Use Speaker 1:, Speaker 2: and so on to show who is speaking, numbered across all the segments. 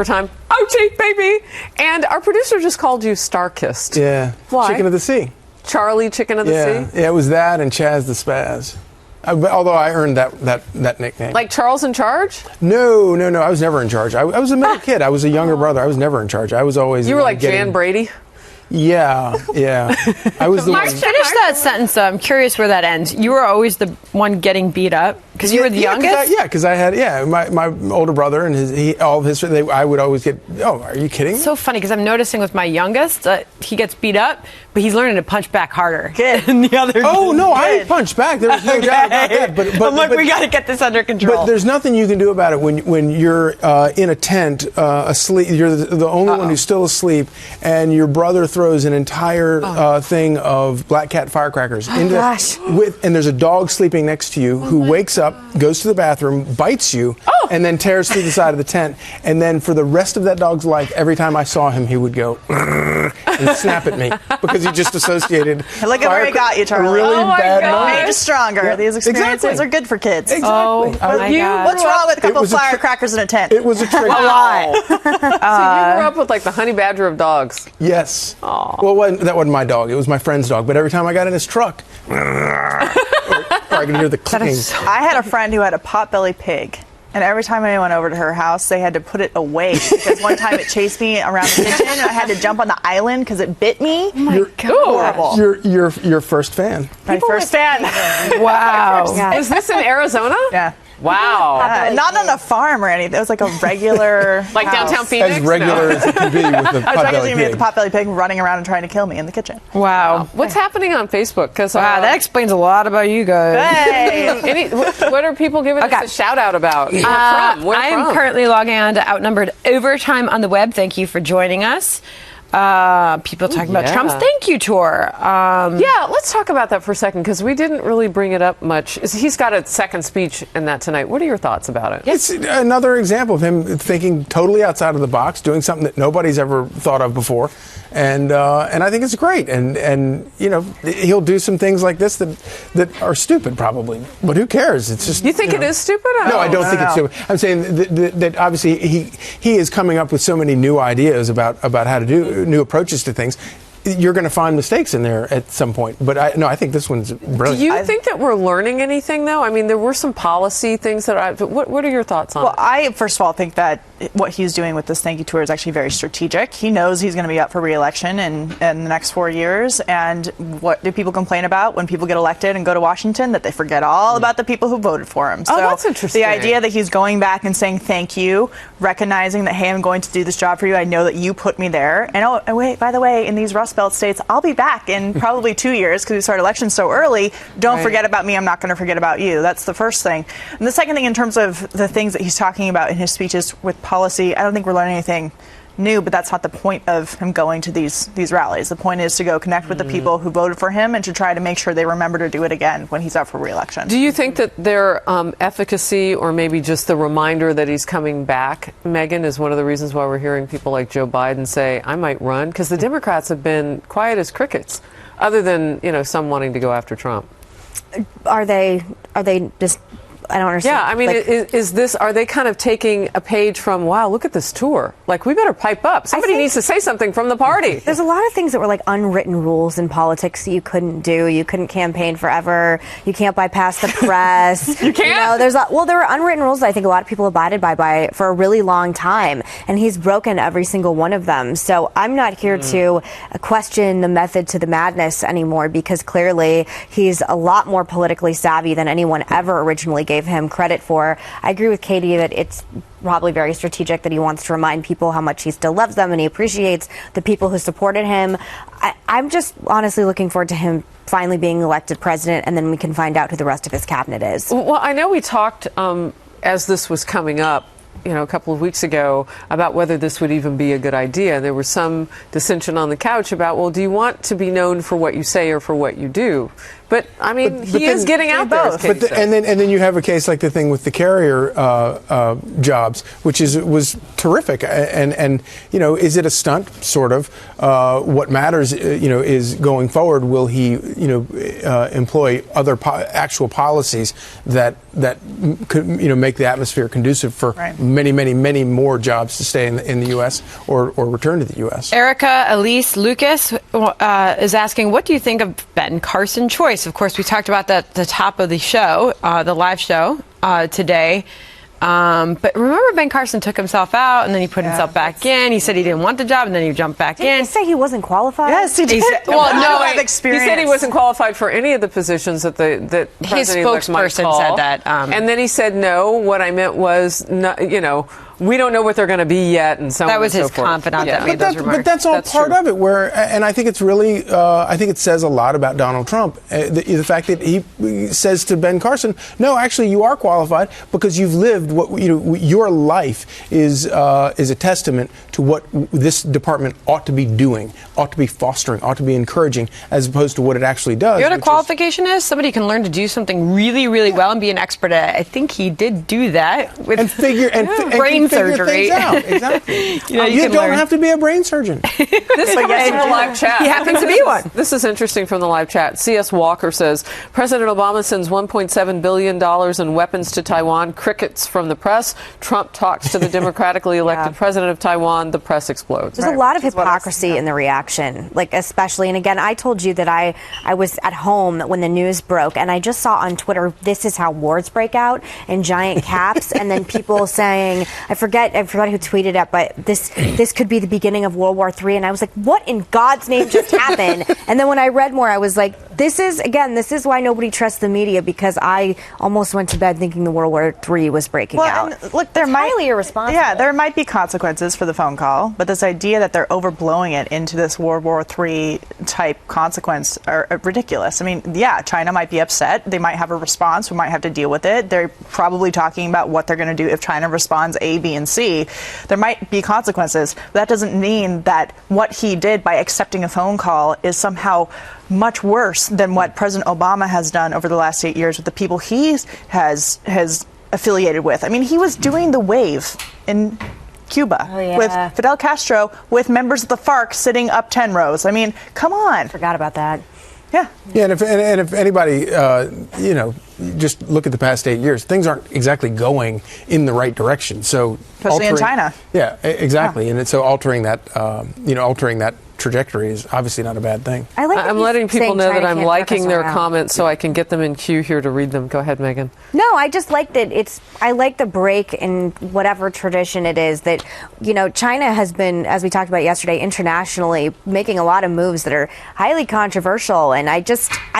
Speaker 1: Time. Ouchie, baby! And our producer just called you Star-Kissed.
Speaker 2: Yeah.
Speaker 1: Why?
Speaker 2: Chicken of the Sea.
Speaker 1: Charlie Chicken of the Sea?
Speaker 2: Yeah, it was that and Chaz the Spaz. Although I earned that nickname.
Speaker 1: Like Charles in Charge?
Speaker 2: No. I was never in charge. I was a middle kid. I was a younger brother. I was never in charge. I was always...
Speaker 1: You were like Jan Brady?
Speaker 2: Yeah. I was the one...
Speaker 3: Finish that sentence, though. I'm curious where that ends. You were always the one getting beat up because you were the youngest?
Speaker 2: Because I had, my older brother and all of his, I would always get, oh, are you kidding me?
Speaker 3: So funny because I'm noticing with my youngest, he gets beat up, but he's learning to punch back harder. And the other
Speaker 2: I punched back. There was no doubt about that. But
Speaker 3: I'm like, we got to get this under control.
Speaker 2: But there's nothing you can do about it when you're in a tent asleep. You're the only one who's still asleep, and your brother throws an entire thing of black cat firecrackers into and there's a dog sleeping next to you who wakes up, goes to the bathroom, bites you, and then tears through the side of the tent. And then for the rest of that dog's life, every time I saw him, he would go and snap at me because he just associated.
Speaker 4: Look at where he got you, Charlie.
Speaker 2: A really bad moment.
Speaker 4: Age is stronger. Yeah. These experiences are good for kids.
Speaker 2: Exactly.
Speaker 3: Oh,
Speaker 4: what's wrong with a couple of firecrackers in a tent?
Speaker 2: It was a trick.
Speaker 1: A lot. So you grew up with like the honey badger of dogs.
Speaker 2: Yes.
Speaker 1: Aww.
Speaker 2: Well, that wasn't my dog. It was my friend's dog. But every time I got in his truck, I could hear the clicking.
Speaker 4: I had a friend who had a potbelly pig. And every time I went over to her house, they had to put it away because one time it chased me around the kitchen and I had to jump on the island because it bit me.
Speaker 3: Oh my God.
Speaker 4: Horrible.
Speaker 2: Your first fan.
Speaker 4: My first fan.
Speaker 3: Wow.
Speaker 4: Yeah.
Speaker 1: Is this in Arizona?
Speaker 4: Yeah.
Speaker 1: Wow.
Speaker 4: Not on a farm or anything. It was like a regular
Speaker 1: like
Speaker 4: house.
Speaker 1: downtown Phoenix?
Speaker 2: As regular as it can be with the
Speaker 4: I was
Speaker 2: potbelly
Speaker 4: regular
Speaker 2: pig.
Speaker 4: the potbelly pig running around and trying to kill me in the kitchen.
Speaker 3: Wow.
Speaker 1: What's happening on Facebook?
Speaker 3: Wow, that explains a lot about you guys.
Speaker 4: Hey.
Speaker 1: What are people giving us a shout out about? Where
Speaker 3: I am currently logging on to Outnumbered Overtime on the web. Thank you for joining us. People talking about Trump's thank you tour.
Speaker 1: Yeah, let's talk about that for a second because we didn't really bring it up much. He's got a second speech in that tonight. What are your thoughts about it?
Speaker 2: It's another example of him thinking totally outside of the box, doing something that nobody's ever thought of before, and I think it's great. And you know, he'll do some things like this that are stupid probably, but who cares? It's just
Speaker 1: you think it is stupid?
Speaker 2: No, I don't think it's stupid. I'm saying that obviously he is coming up with so many new ideas about how to do new approaches to things. You're going to find mistakes in there at some point, but I think this one's brilliant.
Speaker 1: Do you think that we're learning anything, though? I mean, there were some policy things that what are your thoughts on it?
Speaker 4: Well, I, first of all, think that what he's doing with this thank you tour is actually very strategic. He knows he's going to be up for re-election in the next 4 years, and what do people complain about when people get elected and go to Washington? That they forget all about the people who voted for him.
Speaker 1: Oh, that's interesting.
Speaker 4: The idea that he's going back and saying thank you, recognizing that, hey, I'm going to do this job for you. I know that you put me there. And wait, by the way, in these Rust Belt states, I'll be back in probably 2 years because we start elections so early. Don't forget about me. I'm not going to forget about you. That's the first thing. And the second thing, in terms of the things that he's talking about in his speeches with policy, I don't think we're learning anything new, but that's not the point of him going to these rallies. The point is to go connect with the people who voted for him and to try to make sure they remember to do it again when he's up for re-election.
Speaker 1: Do you think that their efficacy, or maybe just the reminder that he's coming back, Megan, is one of the reasons why we're hearing people like Joe Biden say, I might run? Because the Democrats have been quiet as crickets, other than, some wanting to go after Trump.
Speaker 5: Are they just... I don't understand.
Speaker 1: Yeah, I mean, are they kind of taking a page from, wow, look at this tour? Like, we better pipe up. Somebody needs to say something from the party.
Speaker 5: There's a lot of things that were like unwritten rules in politics that you couldn't do. You couldn't campaign forever. You can't bypass the press.
Speaker 1: You can't?
Speaker 5: There were unwritten rules that I think a lot of people abided by for a really long time. And he's broken every single one of them. So I'm not here to question the method to the madness anymore, because clearly he's a lot more politically savvy than anyone ever originally gave him credit for. I agree with Katie that it's probably very strategic that he wants to remind people how much he still loves them and he appreciates the people who supported him. I'm just honestly looking forward to him finally being elected president, and then we can find out who the rest of his cabinet is.
Speaker 1: Well, I know we talked as this was coming up, a couple of weeks ago, about whether this would even be a good idea. There was some dissension on the couch about, well, do you want to be known for what you say or for what you do? But I mean,
Speaker 2: But
Speaker 1: he is getting out there.
Speaker 4: both.
Speaker 1: as Katie said.
Speaker 2: And then you have a case like the thing with the carrier jobs, which was terrific. And you know, is it a stunt? Sort of. What matters, you know, is going forward. Will he, you know, employ other actual policies that could, you know, make the atmosphere conducive for many more jobs to stay in the U.S. or return to the U.S.
Speaker 3: Erica Elise Lucas is asking, what do you think of Ben Carson choice? Of course, we talked about that at the top of the show, the live show today. But remember, Ben Carson took himself out and then he put himself back in. He said he didn't want the job and then he jumped back in.
Speaker 5: Did he say he wasn't qualified?
Speaker 4: Yes, he did.
Speaker 1: Well, no,
Speaker 4: I have experience.
Speaker 1: He said he wasn't qualified for any of the positions that
Speaker 3: His
Speaker 1: President-elect might
Speaker 3: spokesperson
Speaker 1: call.
Speaker 3: said that.
Speaker 1: And then he said, no, what I meant was, you know, we don't know what they're going to be yet, and so
Speaker 3: that
Speaker 1: on
Speaker 3: was
Speaker 1: and
Speaker 3: his
Speaker 1: so forth.
Speaker 3: confidant that made those remarks.
Speaker 2: But that's all part
Speaker 1: true.
Speaker 2: of it. And I think it's really, I think it says a lot about Donald Trump. The fact that he says to Ben Carson, no, actually, you are qualified because you've lived what, you know, your life is a testament to what this department ought to be doing, ought to be fostering, ought to be encouraging, as opposed to what it actually does.
Speaker 3: You know what a qualification is? Somebody can learn to do something really, really well and be an expert at it. I think he did do that with brain surgery.
Speaker 2: Things out. Exactly.
Speaker 3: you
Speaker 2: don't have to be a brain surgeon.
Speaker 1: This comes from the live chat.
Speaker 3: He happens to be one.
Speaker 1: This is interesting from the live chat. C.S. Walker says, President Obama sends $1.7 billion in weapons to Taiwan. Crickets from the press. Trump talks to the democratically elected president of Taiwan. The press explodes.
Speaker 5: There's a lot of hypocrisy in the reaction, like especially, and again, I told you that I was at home when the news broke, and I just saw on Twitter, this is how wars break out, in giant caps, and then people saying, I forgot who tweeted it, but this could be the beginning of World War III, and I was like, what in God's name just happened? And then when I read more, I was like, this is why nobody trusts the media, because I almost went to bed thinking the World War III was breaking out.
Speaker 4: And look, there might
Speaker 5: highly irresponsible.
Speaker 4: Yeah, there might be consequences for the phone call, but this idea that they're overblowing it into this World War III type consequence are ridiculous. I mean, yeah, China might be upset. They might have a response. We might have to deal with it. They're probably talking about what they're going to do if China responds A, B, and C. There might be consequences. But that doesn't mean that what he did by accepting a phone call is somehow much worse than what President Obama has done over the last 8 years with the people he has affiliated with. I mean, he was doing the wave in Cuba with Fidel Castro, with members of the FARC sitting up 10 rows. I mean, come on.
Speaker 5: Forgot about that.
Speaker 2: Yeah, and if anybody, you know, just look at the past 8 years, things aren't exactly going in the right direction. So
Speaker 4: especially in China.
Speaker 2: Yeah, exactly. And so altering that trajectory is obviously not a bad thing.
Speaker 1: I'm letting people know that I'm liking their comments so I can get them in queue here to read them. Go ahead, Megan.
Speaker 5: No, I just liked it. I like the break in whatever tradition it is that, you know, China has been, as we talked about yesterday, internationally making a lot of moves that are highly controversial. And I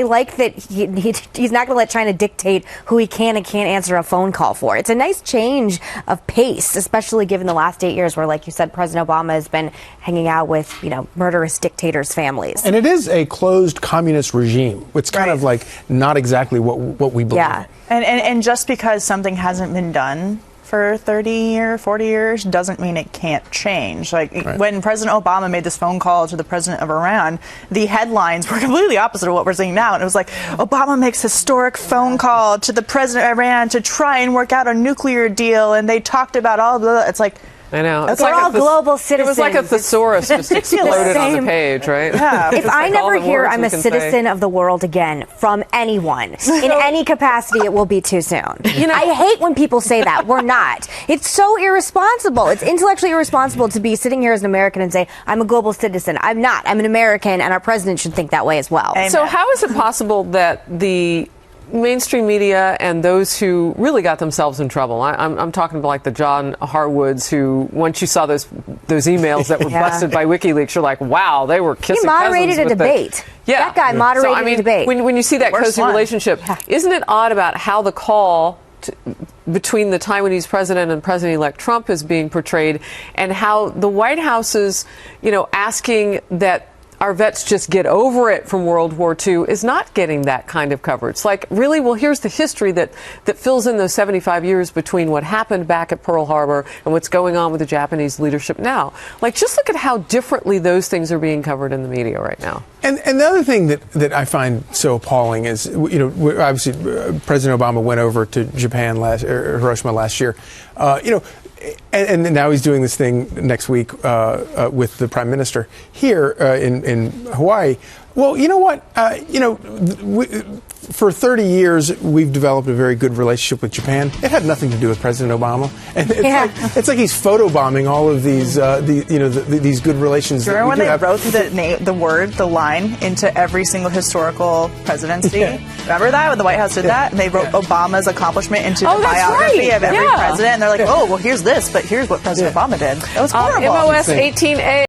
Speaker 5: like that he's not going to let China dictate who he can and can't answer a phone call for. It's a nice change of pace, especially given the last 8 years where, like you said, President Obama has been hanging out with, you know, murderous dictators' families.
Speaker 2: And it is a closed communist regime. It's kind of like not exactly what we believe.
Speaker 5: Yeah.
Speaker 4: And just because something hasn't been done for 30 or 40 years doesn't mean it can't change. Like when President Obama made this phone call to the president of Iran, the headlines were completely opposite of what we're seeing now. And it was like, Obama makes historic phone call to the president of Iran to try and work out a nuclear deal. And they talked about all of the, it's like,
Speaker 1: I know.
Speaker 5: It's we're all global citizens.
Speaker 1: It was like a thesaurus just exploded on the page, right?
Speaker 4: Yeah.
Speaker 5: If I never hear I'm a citizen of the world again from anyone, in any capacity, it will be too soon. You know, I hate when people say that. We're not. It's so irresponsible. It's intellectually irresponsible to be sitting here as an American and say, I'm a global citizen. I'm not. I'm an American, and our president should think that way as well.
Speaker 4: Amen.
Speaker 1: So how is it possible that the mainstream media and those who really got themselves in trouble, I'm talking about like the John Harwoods, who once you saw those emails that were busted by WikiLeaks, you're like, wow, they were kissing cousins.
Speaker 5: He moderated a debate. That guy moderated a debate.
Speaker 1: When you see that cozy relationship, isn't it odd about how the call between the Taiwanese president and President-elect Trump is being portrayed, and how the White House is, you know, asking that our vets just get over it from World War II is not getting that kind of coverage. Like, really, well, here's the history that fills in those 75 years between what happened back at Pearl Harbor and what's going on with the Japanese leadership now. Like, just look at how differently those things are being covered in the media right now.
Speaker 2: And the other thing that I find so appalling is, obviously President Obama went over to Japan Hiroshima last year, and now he's doing this thing next week with the Prime Minister here in Hawaii. Well, you know what? For 30 years, we've developed a very good relationship with Japan. It had nothing to do with President Obama, and it's like he's photobombing all of these, these good relations.
Speaker 4: Do you remember when they wrote the line into every single historical presidency? Yeah. Remember that when the White House did that, and they wrote Obama's accomplishment into the biography of every president, and they're like, oh, well, here's this, but here's what President Obama did. That was horrible.
Speaker 1: MOS 18A.